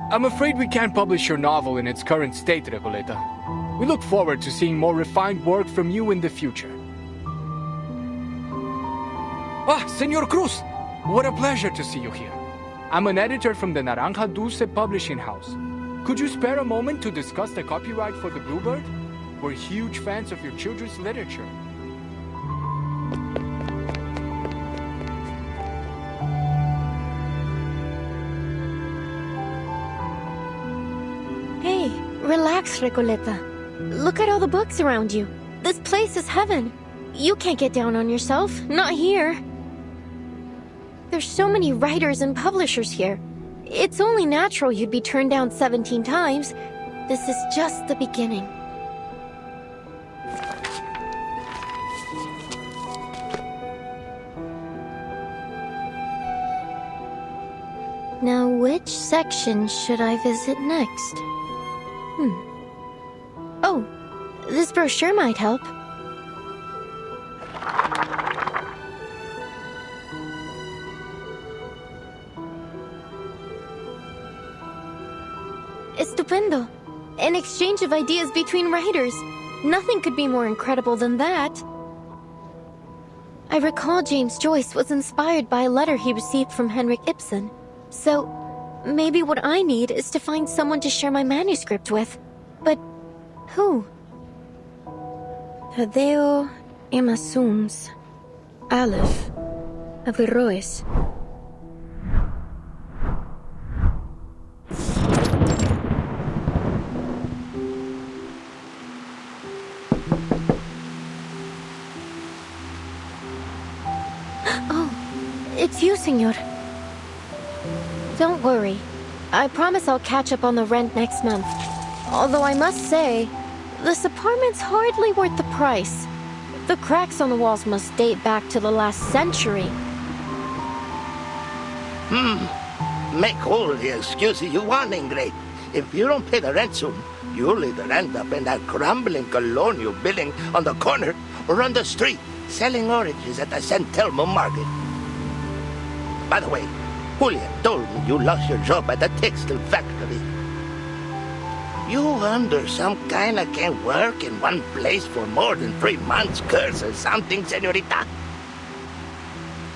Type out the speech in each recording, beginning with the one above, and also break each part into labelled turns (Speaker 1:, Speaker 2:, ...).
Speaker 1: I'm afraid we can't publish your novel in its current state, Recoleta. We look forward to seeing more refined work from you in the future. Ah, Senor Cruz! What a pleasure to see you here. I'm an editor from the Naranja Dulce publishing house. Could you spare a moment to discuss the copyright for The Bluebird? We're huge fans of your children's literature.
Speaker 2: Hey, relax, Recoleta. Look at all the books around you. This place is heaven. You can't get down on yourself, not here. There's so many writers and publishers here. It's only natural you'd be turned down 17 times. This is just the beginning. Now, which section should I visit next? Oh, this brochure might help. Estupendo. An exchange of ideas between writers. Nothing could be more incredible than that. I recall James Joyce was inspired by a letter he received from Henrik Ibsen. So, maybe what I need is to find someone to share my manuscript with. But who? Tadeo Emasums. Aleph. Averroes. Oh, it's you, senor. Don't worry. I promise I'll catch up on the rent next month. Although I must say, this apartment's hardly worth the price. The cracks on the walls must date back to the last century.
Speaker 3: Make all the excuses you want, Ingrid. If you don't pay the rent soon, you'll either end up in that crumbling colonial building on the corner or on the street, selling oranges at the San Telmo market. By the way, Julia told me you lost your job at the textile factory. You under some kind of can't work in one place for more than 3 months, curse or something, señorita?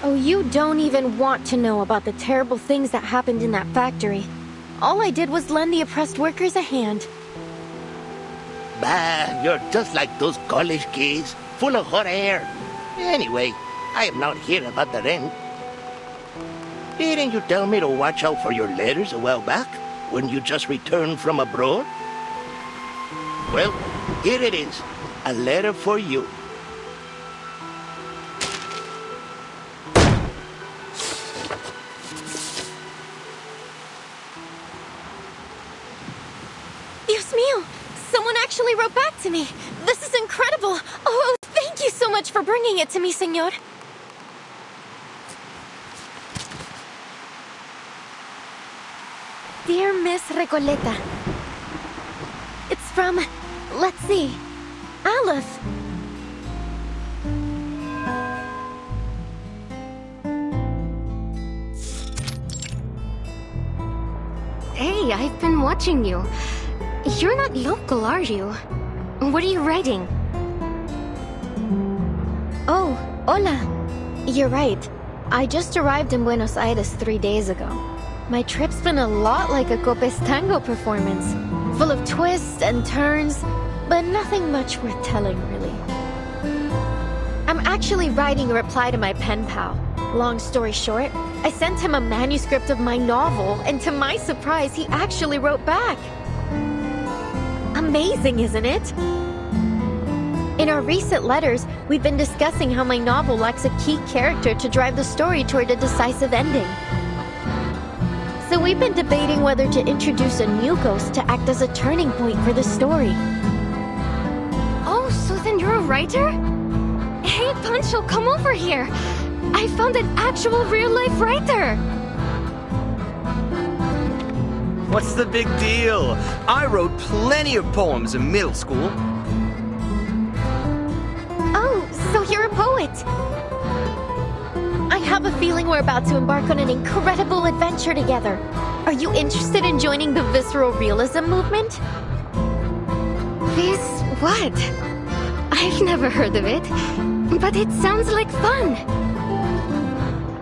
Speaker 2: Oh, you don't even want to know about the terrible things that happened in that factory. All I did was lend the oppressed workers a hand.
Speaker 3: Bah, you're just like those college kids, full of hot air. Anyway, I am not here about the rent. Didn't you tell me to watch out for your letters a while back, when you just returned from abroad? Well, here it is, a letter for you.
Speaker 2: Dios mío! Someone actually wrote back to me! This is incredible! Oh, thank you so much for bringing it to me, senor! Dear Miss Recoleta, it's from, let's see, Aleph. Hey, I've been watching you. You're not local, are you? What are you writing? Oh, hola. You're right. I just arrived in Buenos Aires 3 days ago. My trip's been a lot like a Copes Tango performance, full of twists and turns, but nothing much worth telling, really. I'm actually writing a reply to my pen pal. Long story short, I sent him a manuscript of my novel, and to my surprise, he actually wrote back. Amazing, isn't it? In our recent letters, we've been discussing how my novel lacks a key character to drive the story toward a decisive ending. So we've been debating whether to introduce a new ghost to act as a turning point for the story. Oh, so then you're a writer? Hey, Pancho, come over here. I found an actual real-life writer.
Speaker 4: What's the big deal? I wrote plenty of poems in middle school.
Speaker 2: Oh, so you're a poet. I have a feeling we're about to embark on an incredible adventure together. Are you interested in joining the visceral realism movement? What? I've never heard of it, but it sounds like fun.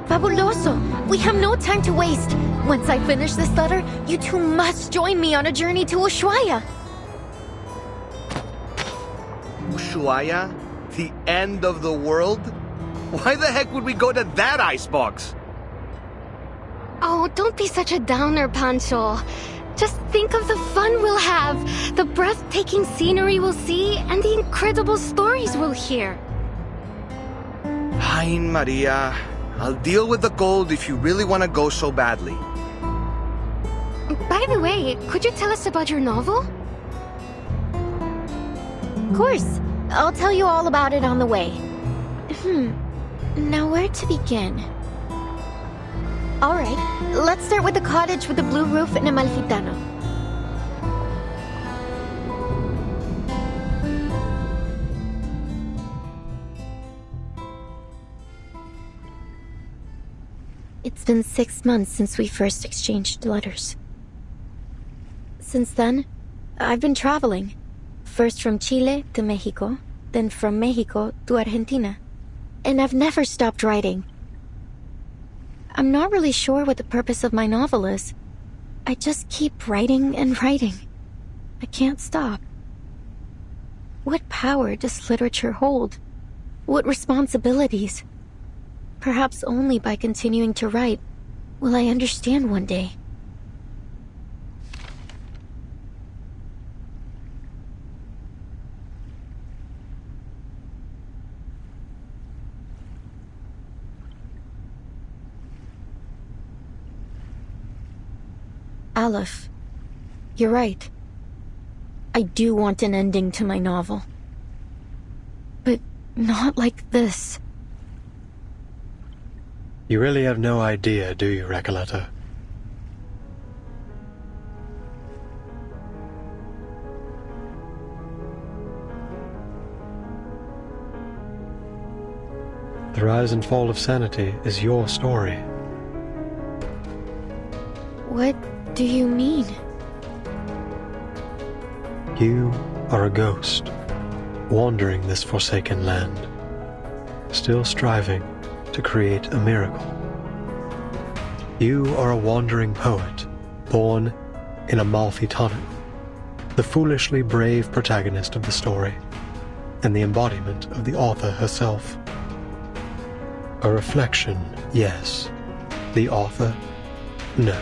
Speaker 2: Fabuloso! We have no time to waste. Once I finish this letter, you two must join me on a journey to Ushuaia.
Speaker 4: Ushuaia? The end of the world? Why the heck would we go to that icebox?
Speaker 2: Oh, don't be such a downer, Pancho. Just think of the fun we'll have, the breathtaking scenery we'll see, and the incredible stories we'll hear.
Speaker 4: Fine, Maria. I'll deal with the gold if you really want to go so badly.
Speaker 2: By the way, could you tell us about your novel? Of course. I'll tell you all about it on the way. Now where to begin? Alright, let's start with the cottage with the blue roof in Amalfitano. It's been 6 months since we first exchanged letters. Since then, I've been traveling. First from Chile to Mexico, then from Mexico to Argentina. And I've never stopped writing. I'm not really sure what the purpose of my novel is. I just keep writing and writing. I can't stop. What power does literature hold? What responsibilities? Perhaps only by continuing to write will I understand one day. Aleph, you're right. I do want an ending to my novel. But not like this.
Speaker 5: You really have no idea, do you, Recoleta? The rise and fall of sanity is your story.
Speaker 2: What do you mean?
Speaker 5: You are a ghost, wandering this forsaken land, still striving to create a miracle. You are a wandering poet, born in Amalfitano, the foolishly brave protagonist of the story, and the embodiment of the author herself. A reflection, yes. The author, no.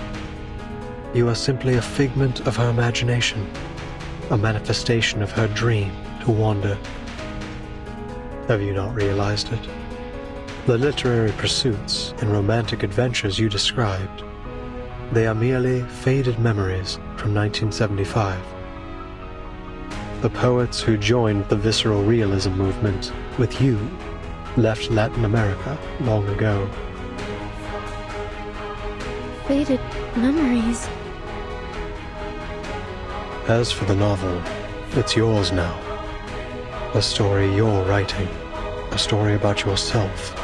Speaker 5: You are simply a figment of her imagination, a manifestation of her dream to wander. Have you not realized it? The literary pursuits and romantic adventures you described, they are merely faded memories from 1975. The poets who joined the visceral realism movement with you left Latin America long ago.
Speaker 2: Faded memories.
Speaker 5: As for the novel, it's yours now. A story you're writing. A story about yourself.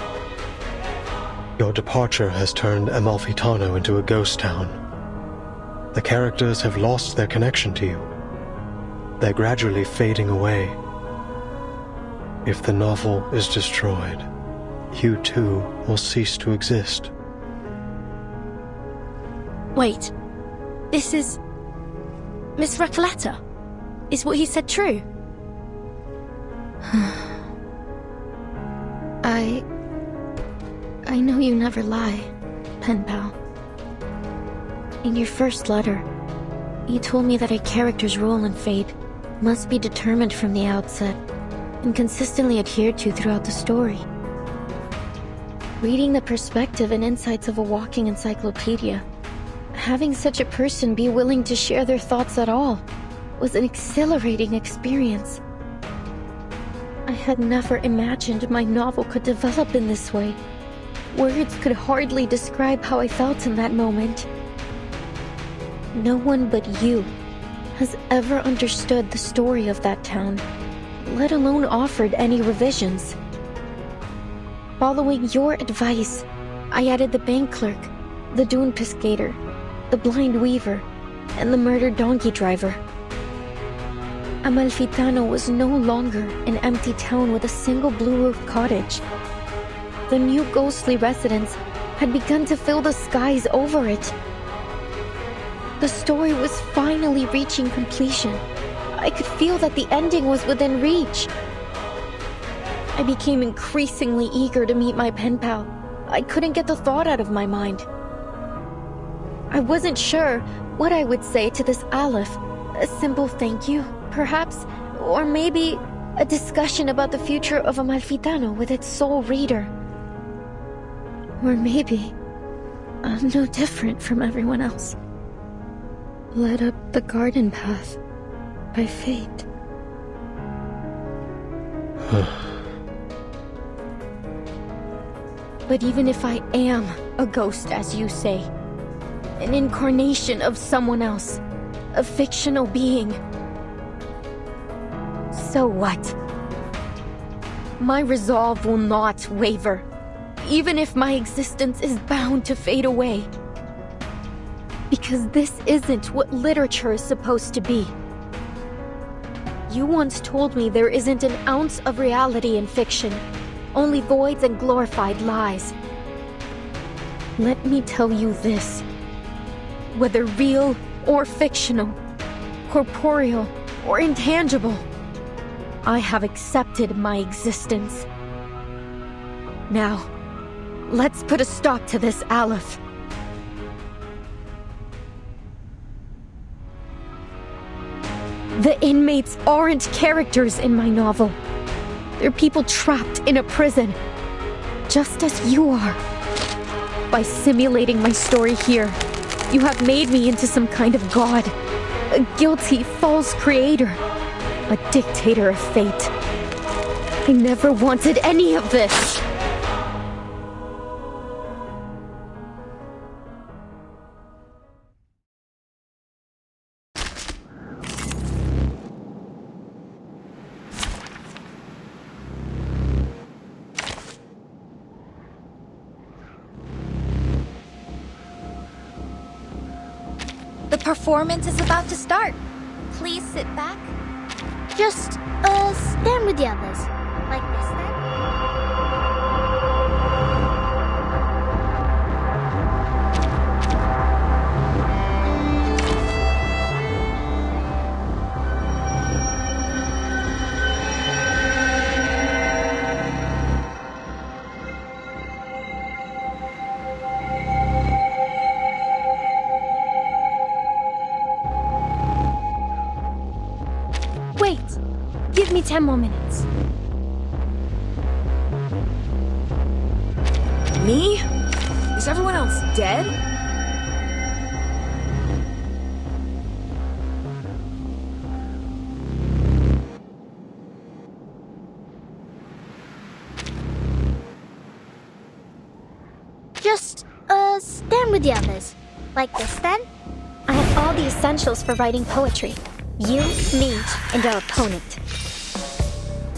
Speaker 5: Your departure has turned Amalfitano into a ghost town. The characters have lost their connection to you. They're gradually fading away. If the novel is destroyed, you too will cease to exist.
Speaker 2: Wait, this is... Miss Recoleta? Is what he said true? I know you never lie, pen pal. In your first letter, you told me that a character's role in fate must be determined from the outset and consistently adhered to throughout the story. Reading the perspective and insights of a walking encyclopedia, having such a person be willing to share their thoughts at all was an exhilarating experience. I had never imagined my novel could develop in this way. Words could hardly describe how I felt in that moment. No one but you has ever understood the story of that town, let alone offered any revisions. Following your advice, I added the bank clerk, the dune pescator, the blind weaver, and the murdered donkey driver. Amalfitano was no longer an empty town with a single blue-roofed cottage. The new ghostly residents had begun to fill the skies over it. The story was finally reaching completion. I could feel that the ending was within reach. I became increasingly eager to meet my pen pal. I couldn't get the thought out of my mind. I wasn't sure what I would say to this Aleph. A simple thank you, perhaps, or maybe a discussion about the future of Amalfitano with its sole reader. Or maybe I'm no different from everyone else, led up the garden path by fate. But even if I am a ghost, as you say, an incarnation of someone else, a fictional being, so what? My resolve will not waver, even if my existence is bound to fade away. Because this isn't what literature is supposed to be. You once told me there isn't an ounce of reality in fiction, only voids and glorified lies. Let me tell you this. Whether real or fictional, corporeal or intangible, I have accepted my existence. Now, let's put a stop to this, Aleph. The inmates aren't characters in my novel. They're people trapped in a prison, just as you are. By simulating my story here, you have made me into some kind of god, a guilty, false creator, a dictator of fate. I never wanted any of this.
Speaker 6: The performance is about to start. Please sit back.
Speaker 7: Just, stand with the others. Like this, then.
Speaker 2: Wait! Give me 10 more minutes.
Speaker 6: Me? Is everyone else dead?
Speaker 7: Just, stand with the others. Like this, then.
Speaker 2: I have all the essentials for writing poetry. You, me, and our opponent.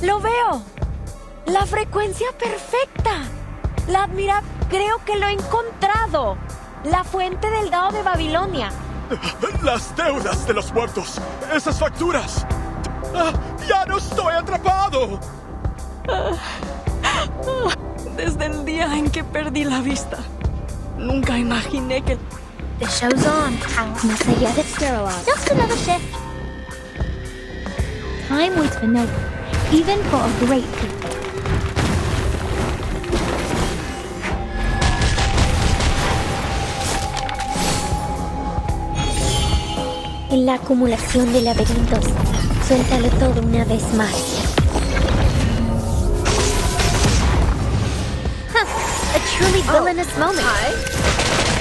Speaker 6: ¡Lo veo! ¡La frecuencia perfecta! Creo que lo he encontrado. La fuente del dado de Babilonia.
Speaker 1: Las deudas de los muertos. Esas facturas. ¡Ya no estoy atrapado!
Speaker 6: Desde el día en que perdí la vista, nunca imaginé que...
Speaker 7: The show's on.
Speaker 2: Más allá de Sterilized.
Speaker 7: Just another shift.
Speaker 2: Time waits for no one, even for a great people. En la acumulación de laberintos, suéltalo todo una vez más.
Speaker 7: A truly villainous moment.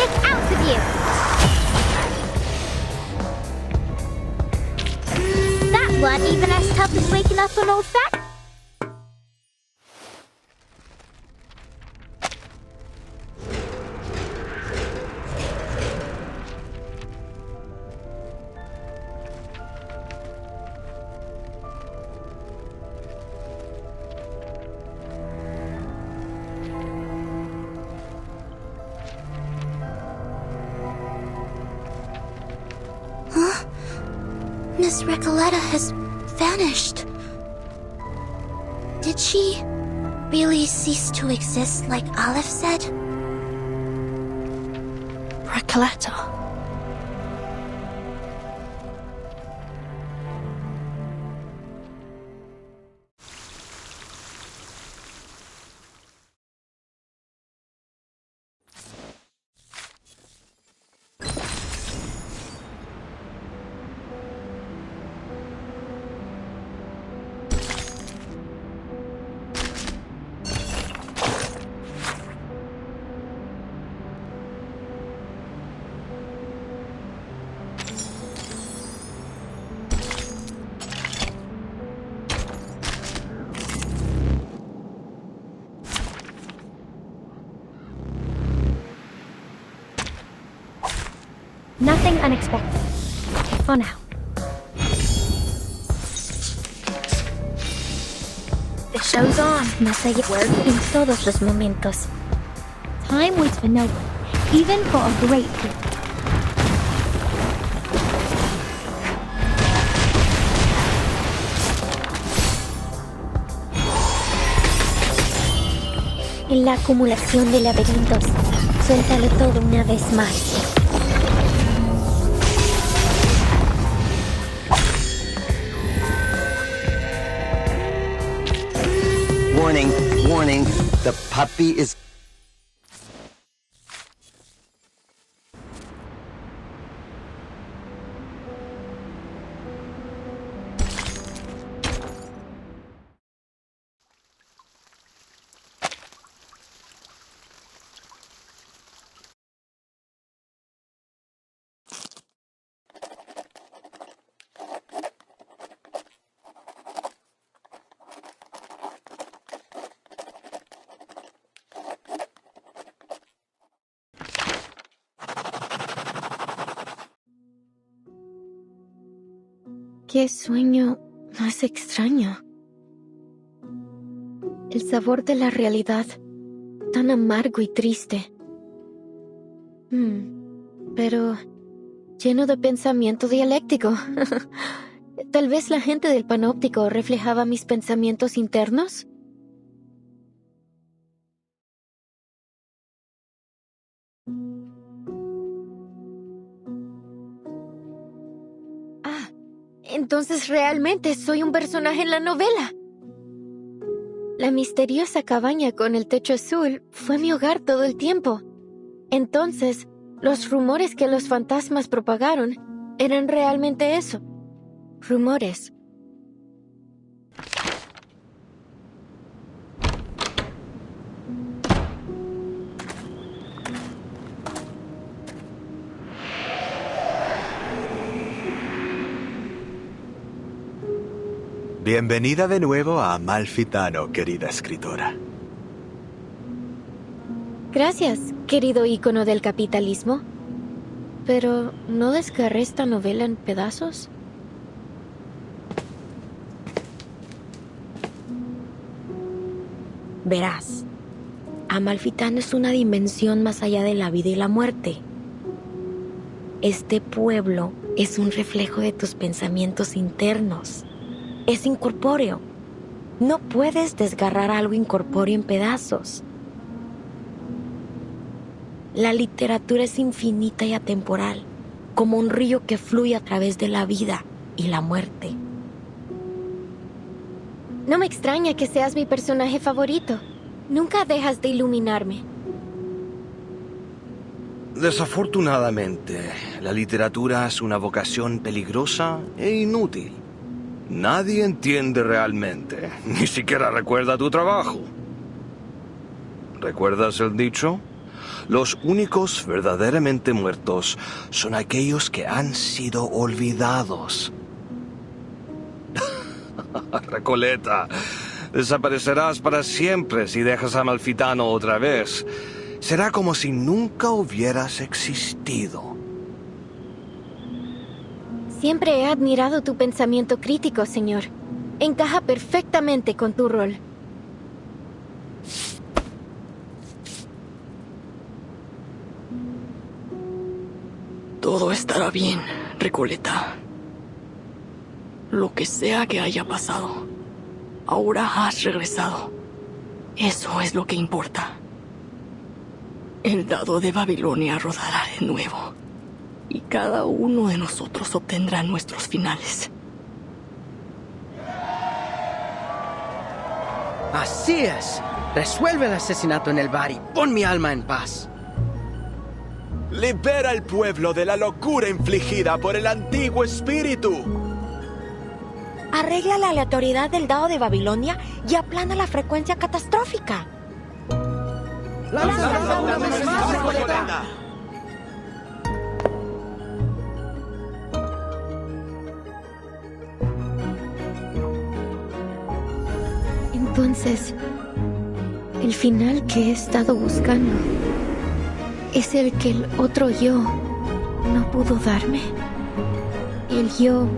Speaker 7: It's out of you. That one even as tough as waking up an old fat. Miss Recoleta has vanished. Did she really cease to exist like Olive said?
Speaker 6: Recoleta.
Speaker 7: Nothing unexpected. For now.
Speaker 6: The show's on.
Speaker 7: Más allá en todos los momentos. Time waits for no one, even for a great people. En la acumulación de laberintos, suéltalo todo una vez más.
Speaker 8: Warning, warning, the puppy is...
Speaker 2: Qué sueño más extraño. El sabor de la realidad, tan amargo y triste. Pero lleno de pensamiento dialéctico. Tal vez la gente del panóptico reflejaba mis pensamientos internos. Entonces realmente soy un personaje en la novela. La misteriosa cabaña con el techo azul fue mi hogar todo el tiempo. Entonces, los rumores que los fantasmas propagaron eran realmente eso. Rumores.
Speaker 9: Bienvenida de nuevo a Amalfitano, querida escritora.
Speaker 2: Gracias, querido ícono del capitalismo. Pero, ¿no desgarré esta novela en pedazos?
Speaker 6: Verás, Amalfitano es una dimensión más allá de la vida y la muerte. Este pueblo es un reflejo de tus pensamientos internos. Es incorpóreo. No puedes desgarrar algo incorpóreo en pedazos. La literatura es infinita y atemporal, como un río que fluye a través de la vida y la muerte.
Speaker 2: No me extraña que seas mi personaje favorito. Nunca dejas de iluminarme.
Speaker 4: Desafortunadamente, la literatura es una vocación peligrosa e inútil. Nadie entiende realmente, ni siquiera recuerda tu trabajo. ¿Recuerdas el dicho? Los únicos verdaderamente muertos son aquellos que han sido olvidados. Recoleta, desaparecerás para siempre si dejas a Amalfitano otra vez. Será como si nunca hubieras existido.
Speaker 2: Siempre he admirado tu pensamiento crítico, señor. Encaja perfectamente con tu rol.
Speaker 10: Todo estará bien, Recoleta. Lo que sea que haya pasado, ahora has regresado. Eso es lo que importa. El dado de Babilonia rodará de nuevo. Y cada uno de nosotros obtendrá nuestros finales.
Speaker 11: Así es. Resuelve el asesinato en el bar y pon mi alma en paz.
Speaker 9: Libera al pueblo de la locura infligida por el antiguo espíritu.
Speaker 6: Arregla la aleatoriedad del dado de Babilonia y aplana la frecuencia catastrófica.
Speaker 11: ¡Lanza una vez más, Recoleta!
Speaker 2: Entonces, el final que he estado buscando es el que el otro yo no pudo darme. El yo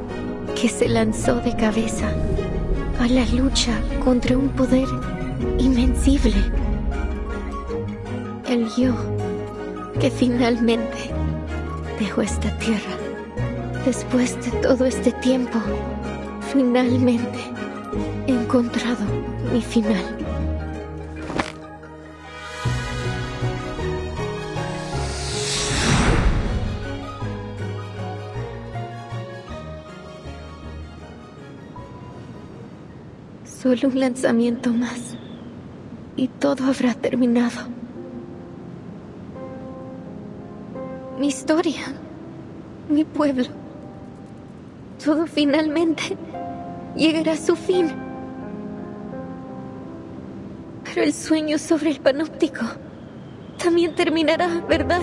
Speaker 2: que se lanzó de cabeza a la lucha contra un poder invencible. El yo que finalmente dejó esta tierra. Después de todo este tiempo, finalmente he encontrado mi final. Solo un lanzamiento más y todo habrá terminado. Mi historia, mi pueblo, todo finalmente llegará a su fin. Pero el sueño sobre el panóptico también terminará, ¿verdad?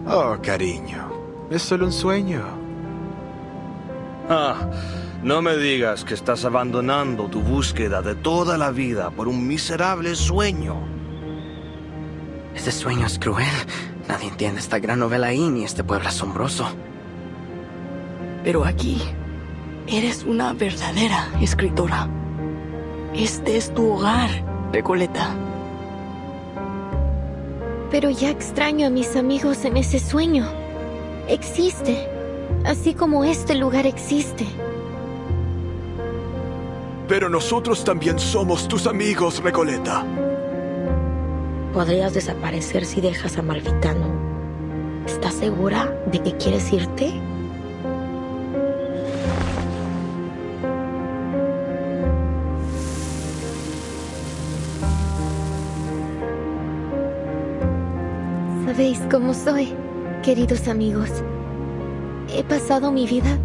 Speaker 9: Oh, cariño, es solo un sueño.
Speaker 4: No me digas que estás abandonando tu búsqueda de toda la vida por un miserable sueño.
Speaker 11: Este sueño es cruel. Nadie entiende esta gran novela ahí ni este pueblo asombroso.
Speaker 10: Pero aquí, eres una verdadera escritora. Este es tu hogar, Recoleta.
Speaker 2: Pero ya extraño a mis amigos en ese sueño. Existe, así como este lugar existe.
Speaker 9: Pero nosotros también somos tus amigos, Recoleta.
Speaker 6: Podrías desaparecer si dejas a Malfitano. ¿Estás segura de que quieres irte?
Speaker 2: Sabéis cómo soy, queridos amigos. He pasado mi vida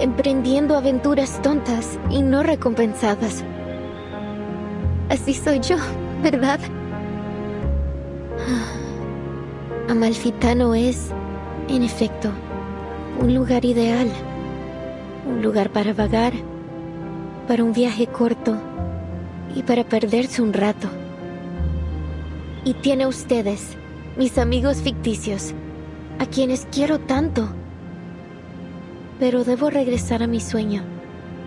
Speaker 2: emprendiendo aventuras tontas y no recompensadas. Así soy yo, ¿verdad? Amalfitano es, en efecto, un lugar ideal. Un lugar para vagar, para un viaje corto y para perderse un rato. Y tiene a ustedes, mis amigos ficticios, a quienes quiero tanto. Pero debo regresar a mi sueño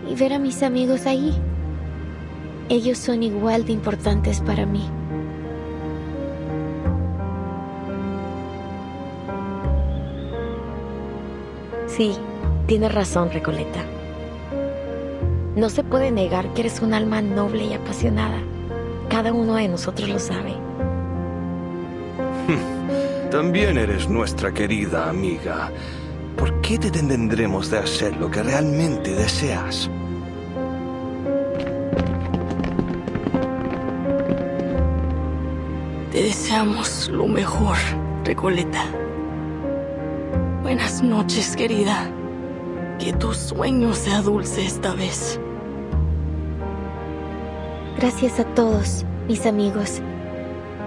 Speaker 2: y ver a mis amigos ahí. Ellos son igual de importantes para mí.
Speaker 6: Sí, tienes razón, Recoleta. No se puede negar que eres un alma noble y apasionada. Cada uno de nosotros lo sabe.
Speaker 4: También eres nuestra querida amiga. ¿Por qué te detendremos de hacer lo que realmente deseas?
Speaker 10: Te deseamos lo mejor, Recoleta. Buenas noches, querida. Que tu sueño sea dulce esta vez.
Speaker 2: Gracias a todos, mis amigos.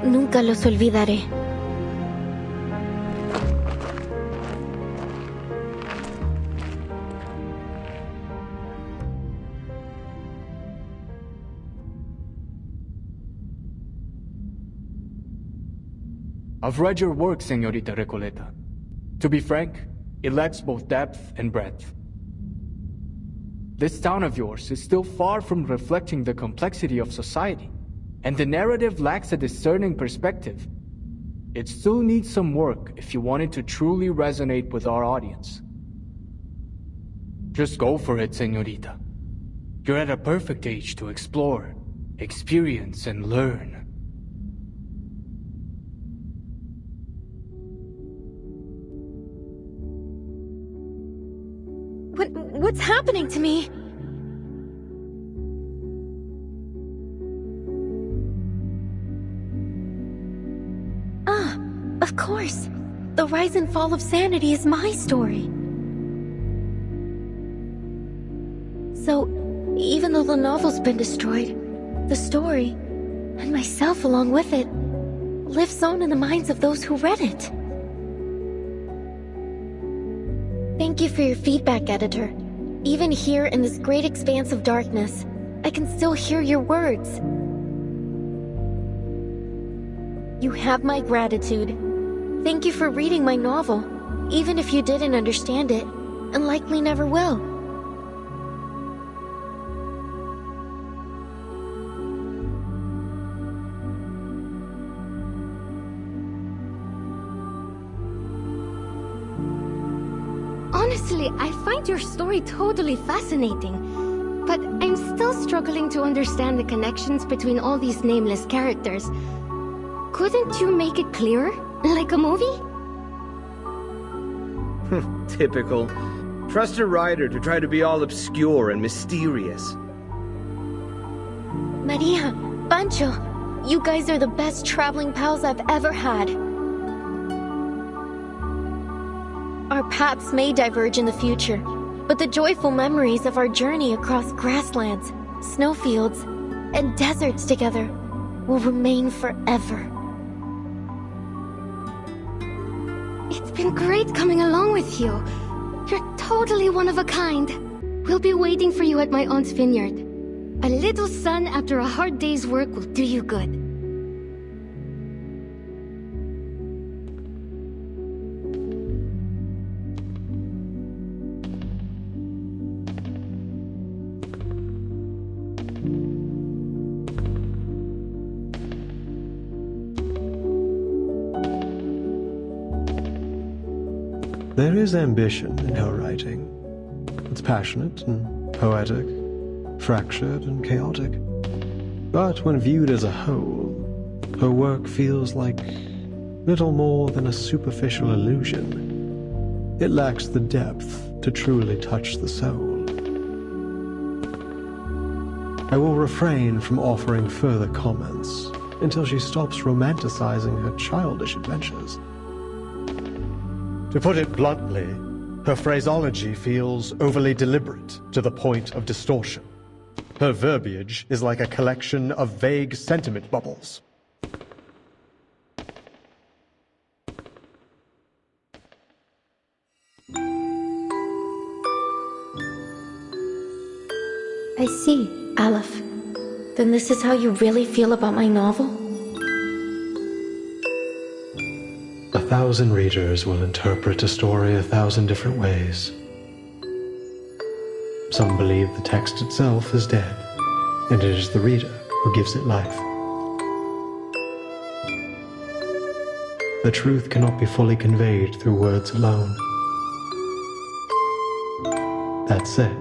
Speaker 2: Nunca los olvidaré.
Speaker 1: I've read your work, Señorita Recoleta. To be frank, it lacks both depth and breadth. This town of yours is still far from reflecting the complexity of society, and the narrative lacks a discerning perspective. it still needs some work if you want it to truly resonate with our audience. Just go for it, señorita. You're at a perfect age to explore, experience, and learn.
Speaker 2: What's happening to me? Ah, of course. The rise and fall of sanity is my story. So, even though the novel's been destroyed, the story, and myself along with it, lives on in the minds of those who read it. Thank you for your feedback, editor. Even here in this great expanse of darkness, I can still hear your words. You have my gratitude. Thank you for reading my novel, even if you didn't understand it, and likely never will.
Speaker 12: Honestly, I find your story totally fascinating, but I'm still struggling to understand the connections between all these nameless characters. Couldn't you make it clearer? Like a movie?
Speaker 13: Typical. Trust a writer to try to be all obscure and mysterious.
Speaker 2: Maria, Pancho, you guys are the best traveling pals I've ever had. Our paths may diverge in the future, but the joyful memories of our journey across grasslands, snowfields, and deserts together will remain forever.
Speaker 12: It's been great coming along with you. You're totally one of a kind. We'll be waiting for you at my aunt's vineyard. A little sun after a hard day's work will do you good.
Speaker 5: There is ambition in her writing. It's passionate and poetic, fractured and chaotic. But when viewed as a whole, her work feels like little more than a superficial illusion. It lacks the depth to truly touch the soul. I will refrain from offering further comments until she stops romanticizing her childish adventures. To put it bluntly, her phraseology feels overly deliberate to the point of distortion. Her verbiage is like a collection of vague sentiment bubbles.
Speaker 2: I see, Aleph. Then this is how you really feel about my novel?
Speaker 5: 1,000 readers will interpret a story 1,000 different ways. Some believe the text itself is dead, and it is the reader who gives it life. The truth cannot be fully conveyed through words alone. That said,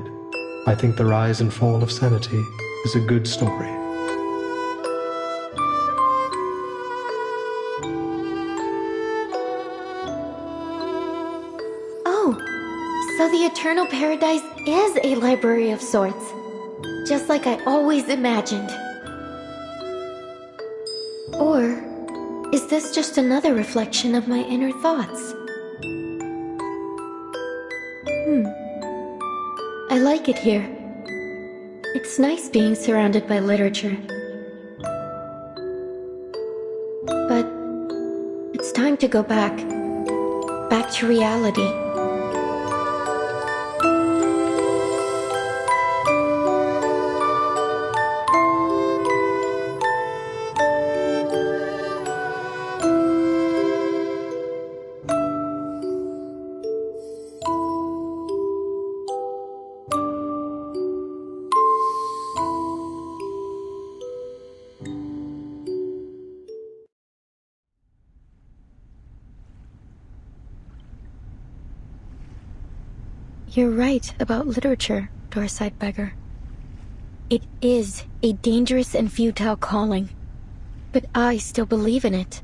Speaker 5: I think The Rise and Fall of Sanity is a good story.
Speaker 2: So the Eternal Paradise is a library of sorts, just like I always imagined. Or is this just another reflection of my inner thoughts? I like it here. It's nice being surrounded by literature. But it's time to go back to reality.
Speaker 6: You're right about literature, Dorside Beggar. It is a dangerous and futile calling, but I still believe in it.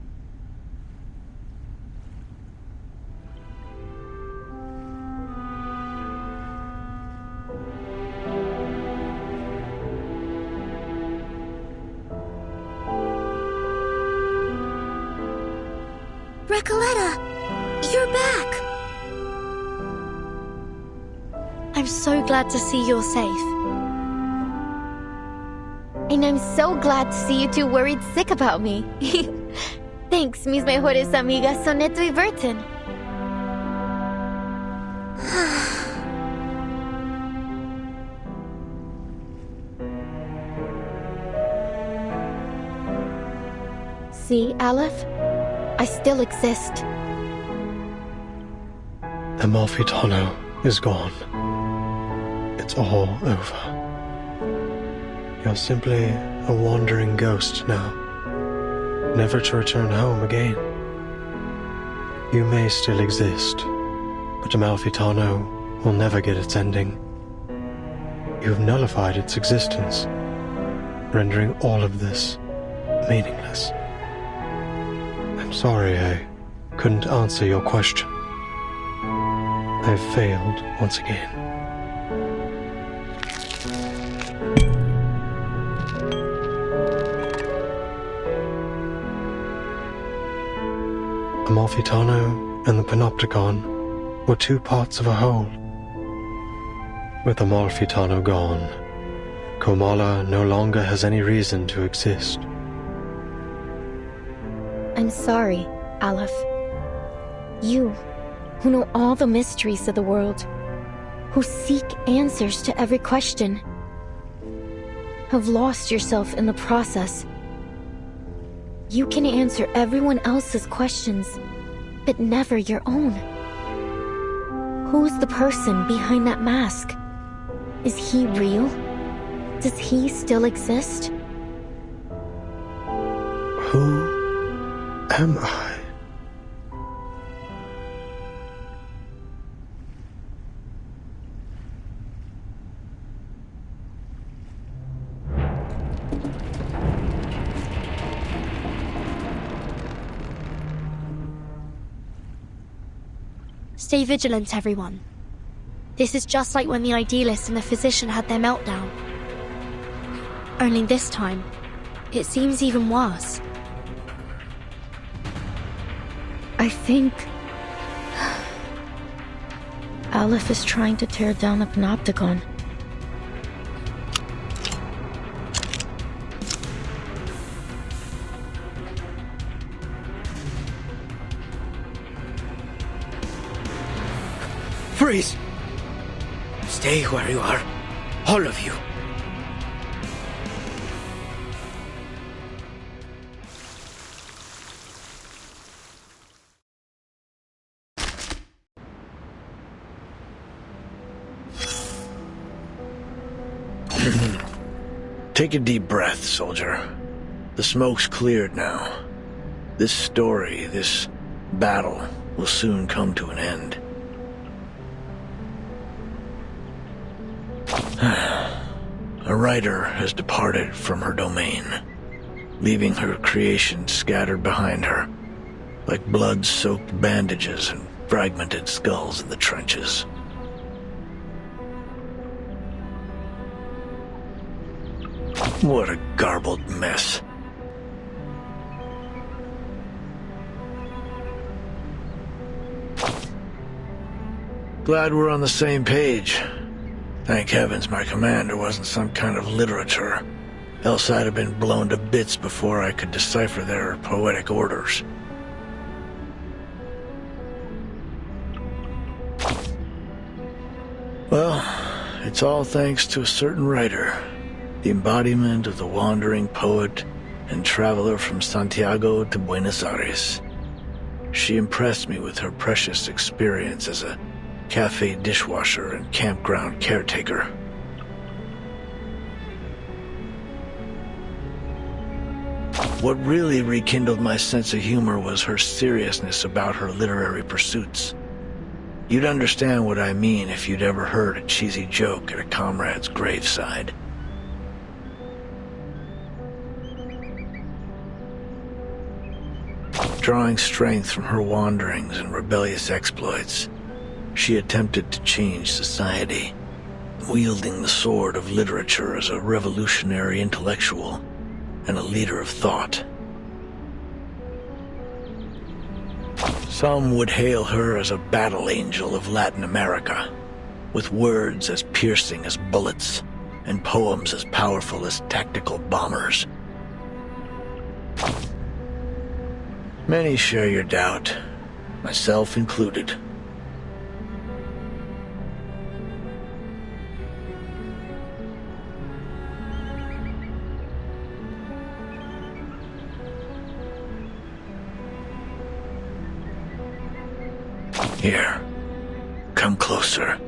Speaker 7: Recoleta, you're back!
Speaker 2: I'm so glad to see you're safe. And I'm so glad to see you two worried sick about me. Thanks, mis mejores amigas Soneto y Burton. See, Aleph? I still exist.
Speaker 5: Amalfitano is gone. It's all over. You're simply a wandering ghost now, never to return home again. You may still exist, but Amalfitano will never get its ending. You've nullified its existence, rendering all of this meaningless. I'm sorry I couldn't answer your question. I've failed once again. Amalfitano and the Panopticon were two parts of a whole. With Amalfitano gone, Komala no longer has any reason to exist.
Speaker 6: I'm sorry, Aleph. You, who know all the mysteries of the world, who seek answers to every question, have lost yourself in the process. You can answer everyone else's questions, but never your own. Who's the person behind that mask? Is he real? Does he still exist?
Speaker 5: Who am I?
Speaker 14: Stay vigilant, everyone. This is just like when the idealist and the physician had their meltdown. Only this time, it seems even worse.
Speaker 6: I think Aleph is trying to tear down the Panopticon.
Speaker 11: Freeze! Stay where you are, all of you.
Speaker 15: Take a deep breath, soldier. The smoke's cleared now. This story, this battle, will soon come to an end. A writer has departed from her domain, leaving her creation scattered behind her, like blood-soaked bandages and fragmented skulls in the trenches. What a garbled mess. Glad we're on the same page. Thank heavens my commander wasn't some kind of literature, else I'd have been blown to bits before I could decipher their poetic orders. Well, it's all thanks to a certain writer, the embodiment of the wandering poet and traveler from Santiago to Buenos Aires. She impressed me with her precious experience as a cafe dishwasher and campground caretaker. What really rekindled my sense of humor was her seriousness about her literary pursuits. You'd understand what I mean if you'd ever heard a cheesy joke at a comrade's graveside. Drawing strength from her wanderings and rebellious exploits, she attempted to change society, wielding the sword of literature as a revolutionary intellectual and a leader of thought. Some would hail her as a battle angel of Latin America, with words as piercing as bullets and poems as powerful as tactical bombers. Many share your doubt, myself included. Here, come closer.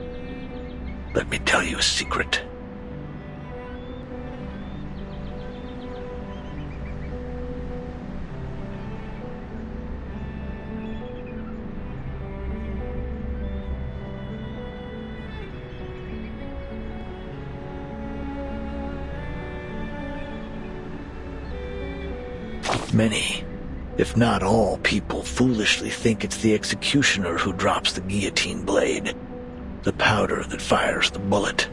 Speaker 15: Let me tell you a secret. Many, if not all, people foolishly think it's the executioner who drops the guillotine blade, the powder that fires the bullet.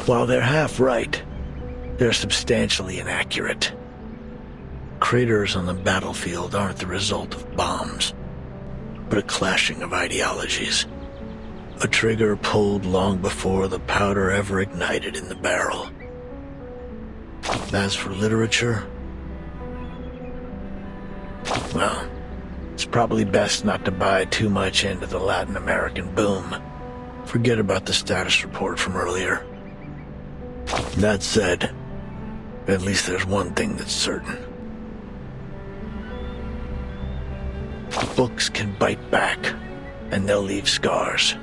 Speaker 15: While they're half right, they're substantially inaccurate. Craters on the battlefield aren't the result of bombs, but a clashing of ideologies. A trigger pulled long before the powder ever ignited in the barrel. As for literature, well, it's probably best not to buy too much into the Latin American boom. Forget about the status report from earlier. That said, at least there's one thing that's certain. Books can bite back, and they'll leave scars.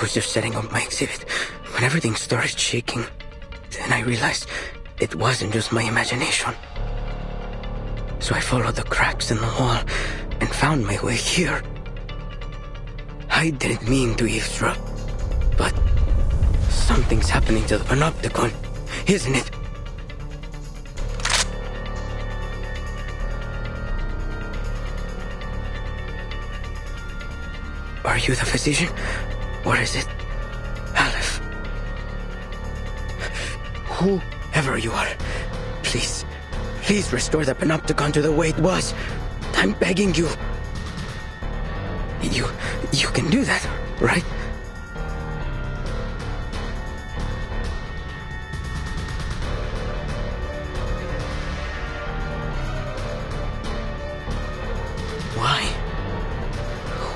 Speaker 11: was just setting up my exhibit when everything started shaking. Then I realized it wasn't just my imagination. So I followed the cracks in the wall and found my way here. I didn't mean to eavesdrop, but something's happening to the panopticon, isn't it? Are you the physician? Or is it Aleph? Whoever you are, please restore the panopticon to the way it was. I'm begging you. You can do that, right?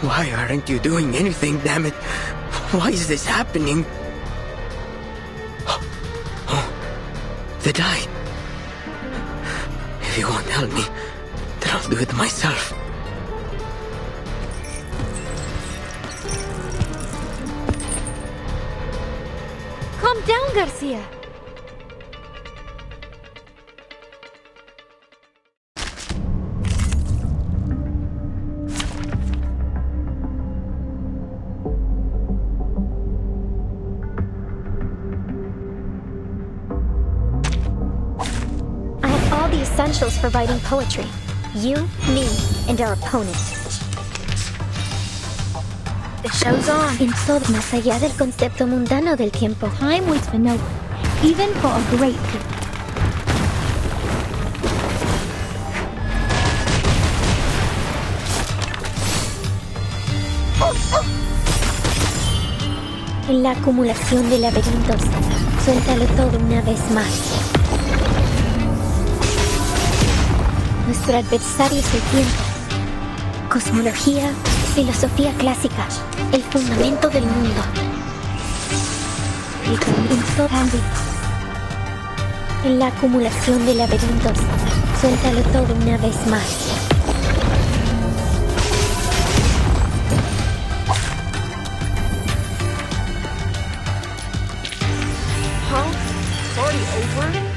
Speaker 11: Why aren't you doing anything, damn it? Why is this happening? Oh, the die. If you won't help me, then I'll do it myself.
Speaker 2: Calm down, Garcia.
Speaker 7: Essentials for writing poetry. You, me, and our opponent.
Speaker 14: The show's on.
Speaker 7: En todo, más allá del concepto mundano del tiempo.
Speaker 14: Time waits for no one, even for a great people.
Speaker 7: En la acumulación de laberintos, suéltalo todo una vez más. Nuestro adversario es el tiempo. Cosmología, filosofía clásica, el fundamento del mundo. El comienzo en la acumulación de laberintos, suéltalo todo una vez más.
Speaker 10: Huh? It's already over?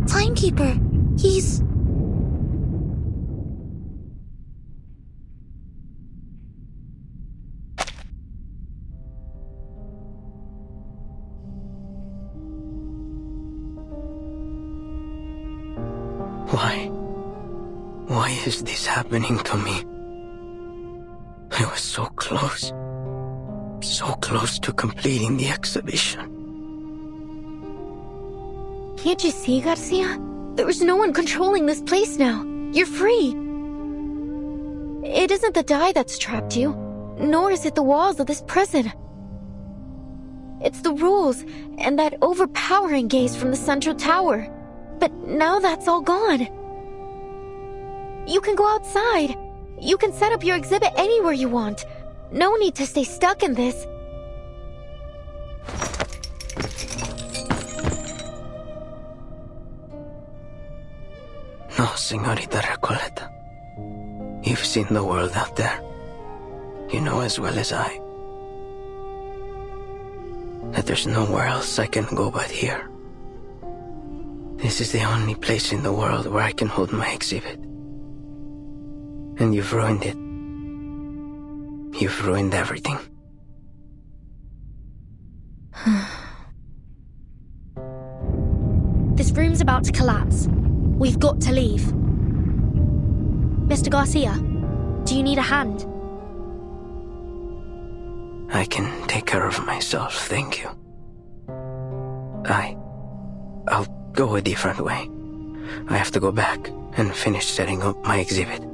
Speaker 14: Timekeeper, he's...
Speaker 11: Why is this happening to me? I was so close to completing the exhibition.
Speaker 2: Can't you see, Garcia? There is no one controlling this place now. You're free. It isn't the die that's trapped you, nor is it the walls of this prison. It's the rules and that overpowering gaze from the central tower. But now that's all gone. You can go outside. You can set up your exhibit anywhere you want. No need to stay stuck in this.
Speaker 11: No, Señorita Recoleta. You've seen the world out there. You know as well as I that there's nowhere else I can go but here. This is the only place in the world where I can hold my exhibit. And you've ruined it. You've ruined everything.
Speaker 14: This room's about to collapse. We've got to leave. Mr. Garcia, do you need a hand?
Speaker 11: I can take care of myself, thank you. I'll go a different way. I have to go back and finish setting up my exhibit.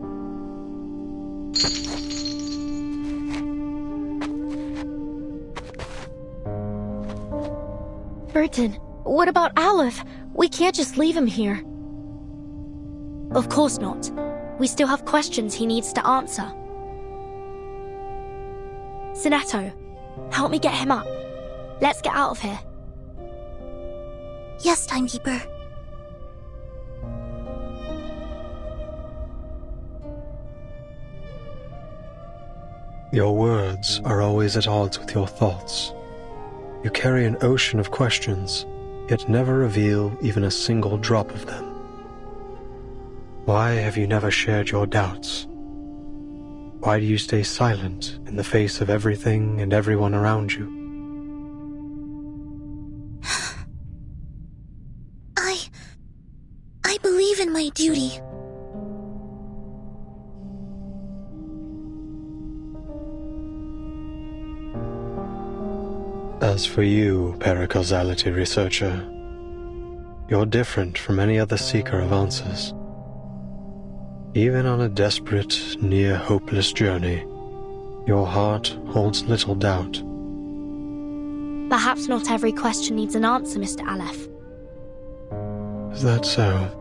Speaker 2: Burton, what about Aleph? We can't just leave him here.
Speaker 14: Of course not. We still have questions he needs to answer. Sinetto, help me get him up. Let's get out of here.
Speaker 7: Yes, Timekeeper.
Speaker 5: Your words are always at odds with your thoughts. You carry an ocean of questions, yet never reveal even a single drop of them. Why have you never shared your doubts? Why do you stay silent in the face of everything and everyone around you?
Speaker 7: I believe in my duty.
Speaker 5: As for you, paracausality researcher, you're different from any other seeker of answers. Even on a desperate, near-hopeless journey, your heart holds little doubt.
Speaker 14: Perhaps not every question needs an answer, Mr. Aleph.
Speaker 5: Is that so?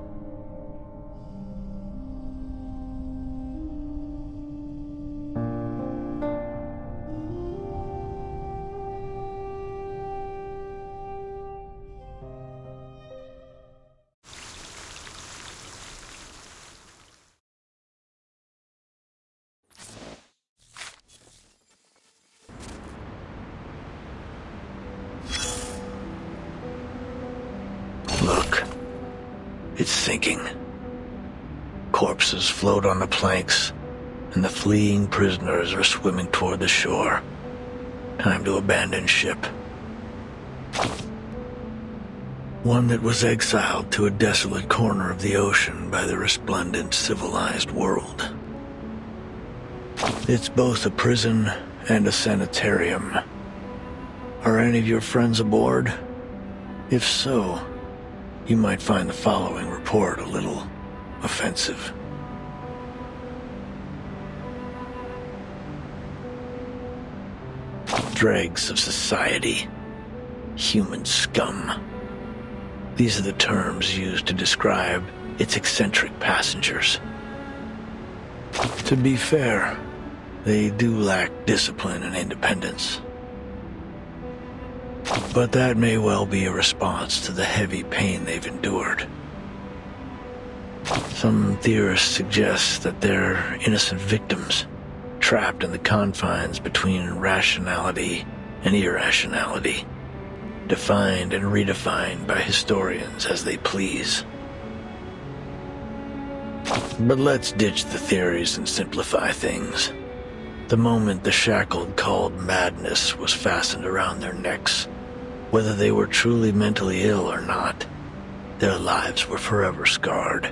Speaker 15: Look. It's sinking. Corpses float on the planks, and the fleeing prisoners are swimming toward the shore. Time to abandon ship. One that was exiled to a desolate corner of the ocean by the resplendent civilized world. It's both a prison and a sanitarium. Are any of your friends aboard? If so, you might find the following report a little offensive. Dregs of society. Human scum. These are the terms used to describe its eccentric passengers. To be fair, they do lack discipline and independence. But that may well be a response to the heavy pain they've endured. Some theorists suggest that they're innocent victims, trapped in the confines between rationality and irrationality, defined and redefined by historians as they please. But let's ditch the theories and simplify things. The moment the shackle called madness was fastened around their necks, whether they were truly mentally ill or not, their lives were forever scarred.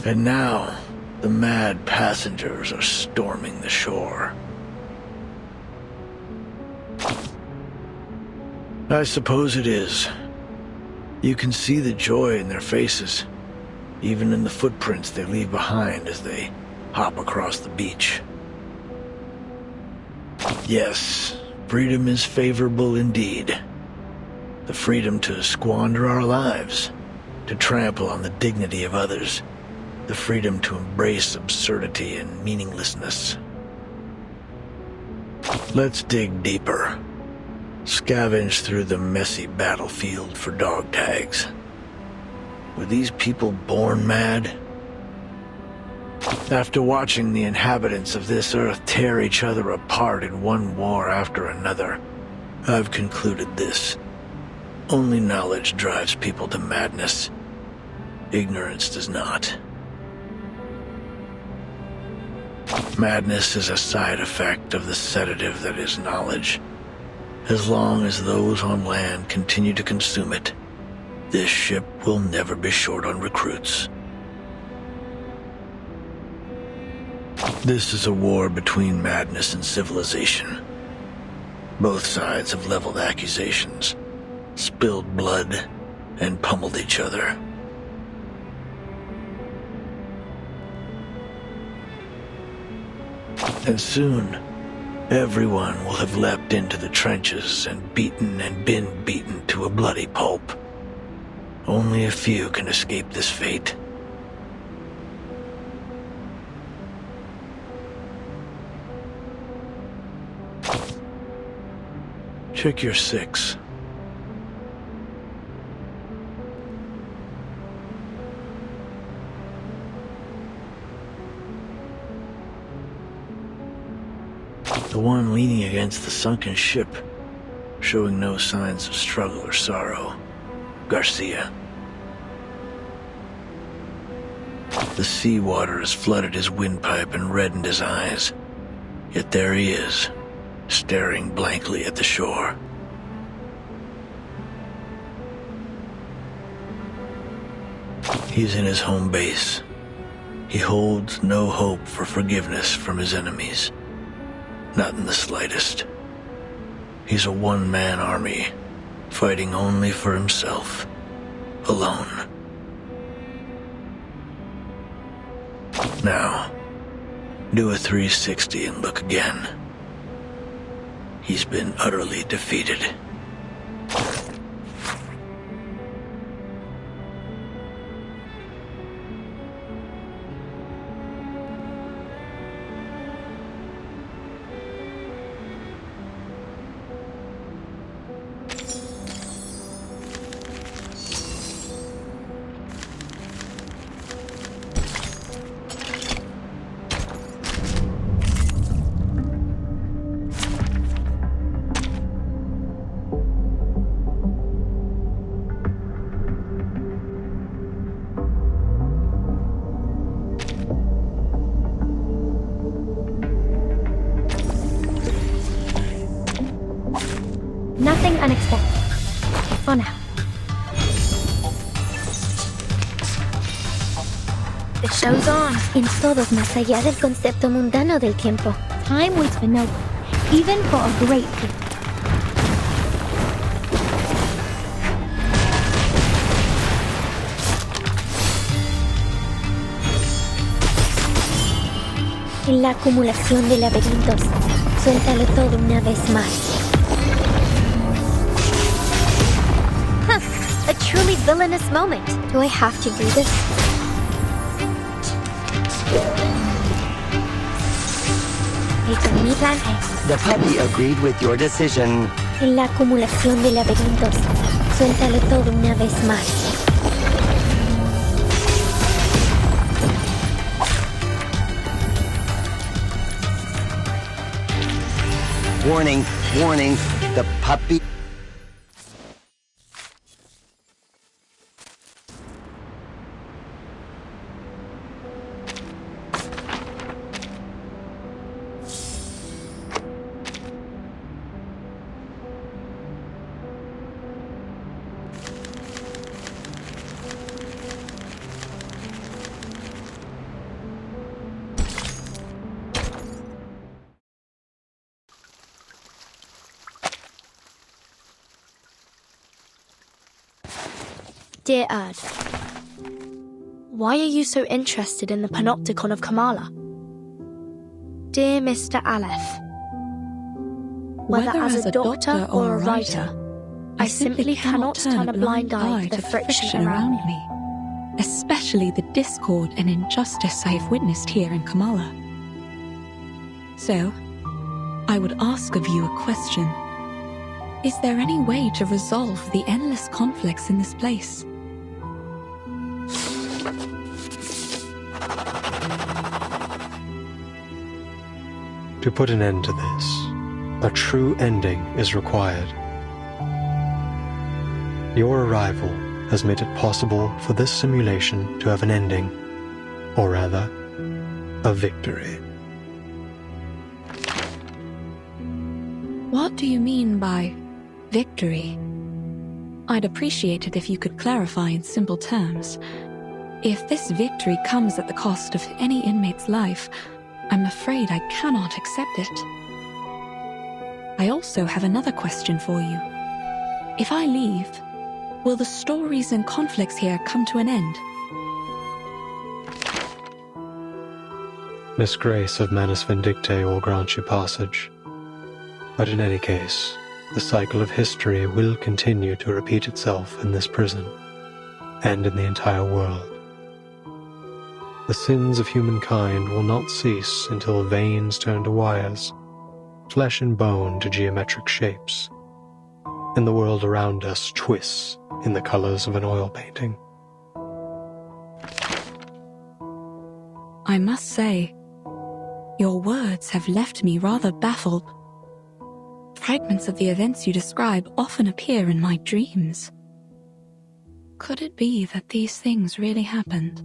Speaker 15: And now, the mad passengers are storming the shore. I suppose it is. You can see the joy in their faces, even in the footprints they leave behind as they hop across the beach. Yes, freedom is favorable indeed. The freedom to squander our lives, to trample on the dignity of others, the freedom to embrace absurdity and meaninglessness. Let's dig deeper. Scavenge through the messy battlefield for dog tags. Were these people born mad? After watching the inhabitants of this earth tear each other apart in one war after another, I've concluded this. Only knowledge drives people to madness. Ignorance does not. Madness is a side effect of the sedative that is knowledge. As long as those on land continue to consume it, this ship will never be short on recruits. This is a war between madness and civilization. Both sides have leveled accusations, spilled blood, and pummeled each other. And soon, everyone will have leapt into the trenches and been beaten to a bloody pulp. Only a few can escape this fate. Check your 6. The one leaning against the sunken ship, showing no signs of struggle or sorrow. Garcia. The seawater has flooded his windpipe and reddened his eyes. Yet there he is, staring blankly at the shore. He's in his home base. He holds no hope for forgiveness from his enemies. Not in the slightest. He's a one-man army, fighting only for himself, alone. Now, do a 360 and look again. He's been utterly defeated.
Speaker 7: Nothing unexpected. For now.
Speaker 2: The show's on.
Speaker 7: En todos más allá del concepto mundano del tiempo. Time waits for no one, even for a great people. En la acumulación de laberintos, suéltalo todo una vez más.
Speaker 2: A truly villainous moment. Do I have to do this?
Speaker 7: Hecho mi plan es.
Speaker 8: The puppy agreed with your decision.
Speaker 7: En la acumulación de laberintos, suéltalo todo una vez más.
Speaker 8: Warning, warning, the puppy...
Speaker 14: Dear Erd, why are you so interested in the panopticon of Kamala? Dear Mr. Aleph, whether as a doctor or a writer, I simply cannot turn a blind eye to the friction around me,
Speaker 16: especially the discord and injustice I have witnessed here in Kamala. So, I would ask of you a question. Is there any way to resolve the endless conflicts in this place?
Speaker 5: To put an end to this, a true ending is required. Your arrival has made it possible for this simulation to have an ending, or rather, a victory.
Speaker 16: What do you mean by victory? I'd appreciate it if you could clarify in simple terms. If this victory comes at the cost of any inmate's life, I'm afraid I cannot accept it. I also have another question for you. If I leave, will the stories and conflicts here come to an end?
Speaker 5: Miss Grace of Manus Vindicte will grant you passage. But in any case, the cycle of history will continue to repeat itself in this prison, and in the entire world. The sins of humankind will not cease until veins turn to wires, flesh and bone to geometric shapes, and the world around us twists in the colors of an oil painting.
Speaker 16: I must say, your words have left me rather baffled. Fragments of the events you describe often appear in my dreams. Could it be that these things really happened?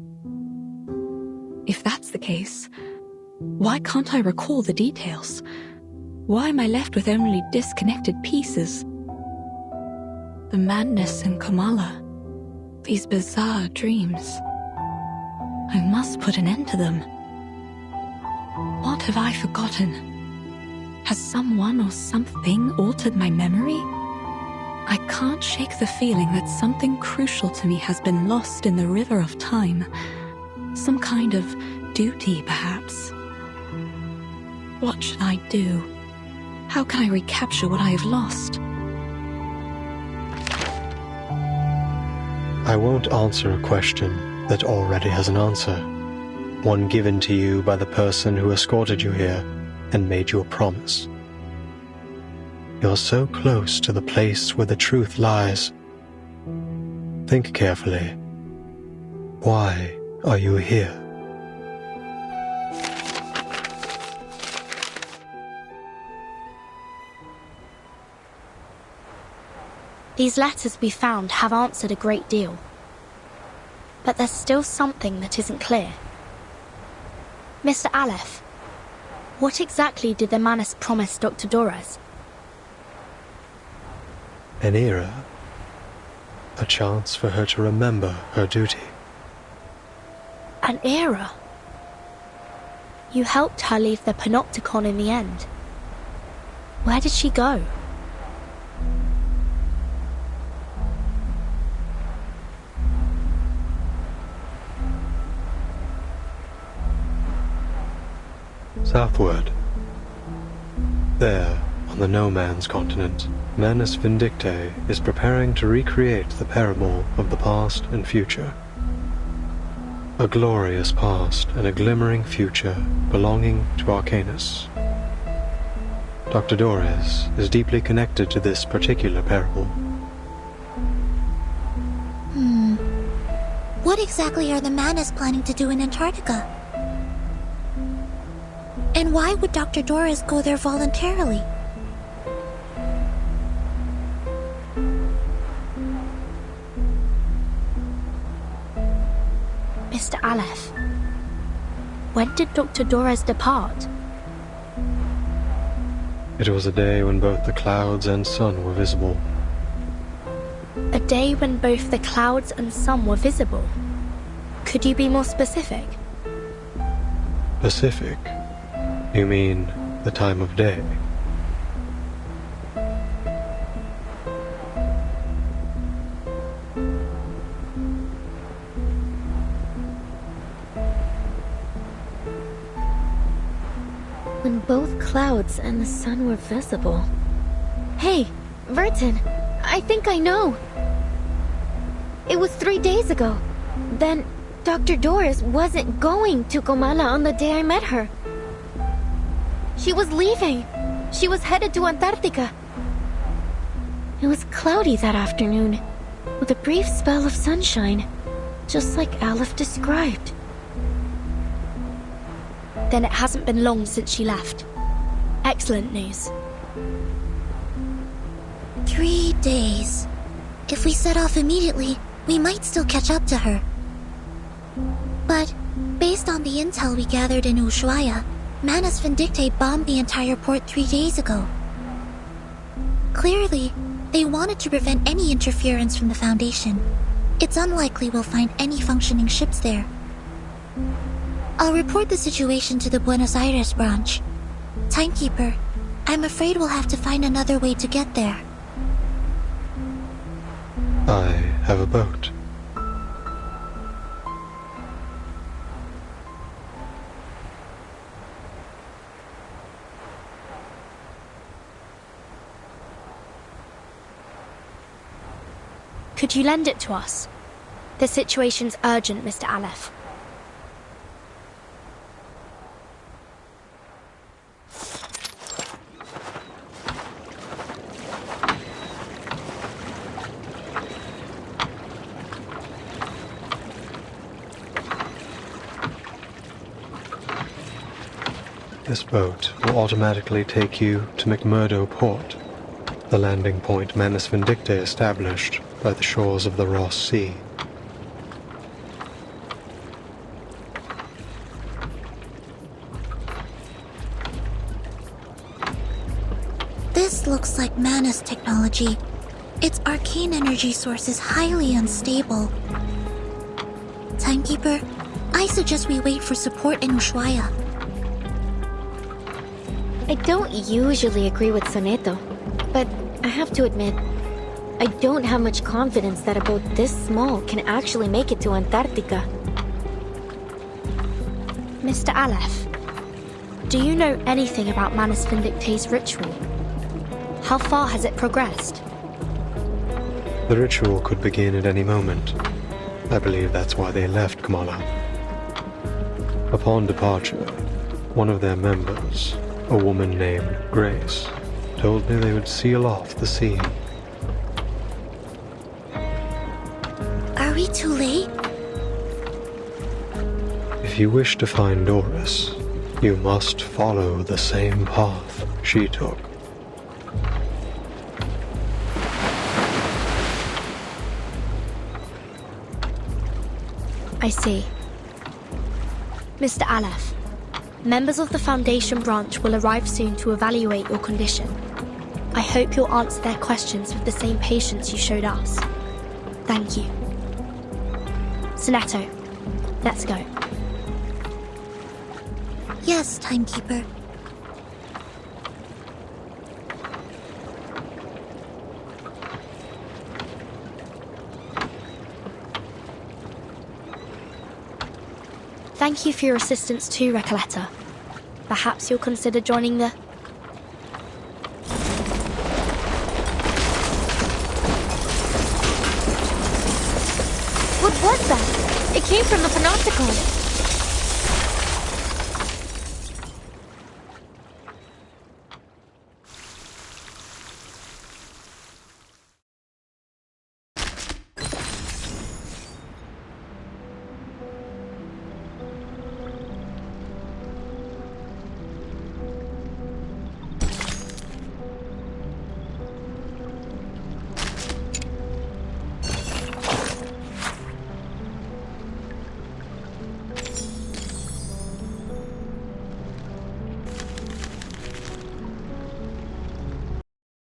Speaker 16: If that's the case, why can't I recall the details? Why am I left with only disconnected pieces? The madness in Kamala, these bizarre dreams. I must put an end to them. What have I forgotten? Has someone or something altered my memory? I can't shake the feeling that something crucial to me has been lost in the river of time. Some kind of duty, perhaps. What should I do? How can I recapture what I have lost?
Speaker 5: I won't answer a question that already has an answer, one given to you by the person who escorted you here and made you a promise. You're so close to the place where the truth lies. Think carefully. Why are you here?
Speaker 14: These letters we found have answered a great deal. But there's still something that isn't clear. Mr. Aleph, what exactly did the Manus promise Dr. Dores?
Speaker 5: An era. A chance for her to remember her duty.
Speaker 14: An era? You helped her leave the Panopticon in the end. Where did she go?
Speaker 5: Southward. There, on the no-man's continent, Manus Vindictae is preparing to recreate the parable of the past and future. A glorious past and a glimmering future belonging to Arcanus. Dr. Dores is deeply connected to this particular parable.
Speaker 17: What exactly are the Manus planning to do in Antarctica? And why would Dr. Dores go there voluntarily?
Speaker 14: Mr. Aleph, when did Dr. Dores depart?
Speaker 5: It was a day when both the clouds and sun were visible.
Speaker 14: A day when both the clouds and sun were visible. Could you be more specific?
Speaker 5: Pacific? You mean the time of day?
Speaker 2: When both clouds and the sun were visible. Hey, Vertin, I think I know. It was 3 days ago. Then Dr. Dores wasn't going to Comala on the day I met her. She was leaving. She was headed to Antarctica. It was cloudy that afternoon, with a brief spell of sunshine, just like Aleph described.
Speaker 14: Then it hasn't been long since she left. Excellent news.
Speaker 17: 3 days. If we set off immediately, we might still catch up to her. But, based on the intel we gathered in Ushuaia, Manus Vindictae bombed the entire port 3 days ago. Clearly, they wanted to prevent any interference from the Foundation. It's unlikely we'll find any functioning ships there. I'll report the situation to the Buenos Aires branch. Timekeeper, I'm afraid we'll have to find another way to get there.
Speaker 5: I have a boat.
Speaker 14: Could you lend it to us? The situation's urgent, Mr. Aleph.
Speaker 5: This boat will automatically take you to McMurdo Port, the landing point Manus Vindicte established by the shores of the Ross Sea.
Speaker 17: This looks like Manus technology. Its arcane energy source is highly unstable. Timekeeper, I suggest we wait for support in Ushuaia.
Speaker 2: I don't usually agree with Soneto, but I have to admit, I don't have much confidence that a boat this small can actually make it to Antarctica.
Speaker 14: Mr. Aleph, do you know anything about Manus Vindicte's ritual? How far has it progressed?
Speaker 5: The ritual could begin at any moment. I believe that's why they left Kamala. Upon departure, one of their members, a woman named Grace, told me they would seal off the sea.
Speaker 17: Are we too late?
Speaker 5: If you wish to find Doris, you must follow the same path she took.
Speaker 14: I see. Mr. Aleph, members of the Foundation branch will arrive soon to evaluate your condition. I hope you'll answer their questions with the same patience you showed us. Thank you. Soneto, let's go.
Speaker 17: Yes, Timekeeper.
Speaker 14: Thank you for your assistance too, Recoleta. Perhaps you'll consider joining the...
Speaker 2: What was that? It came from the Panopticon.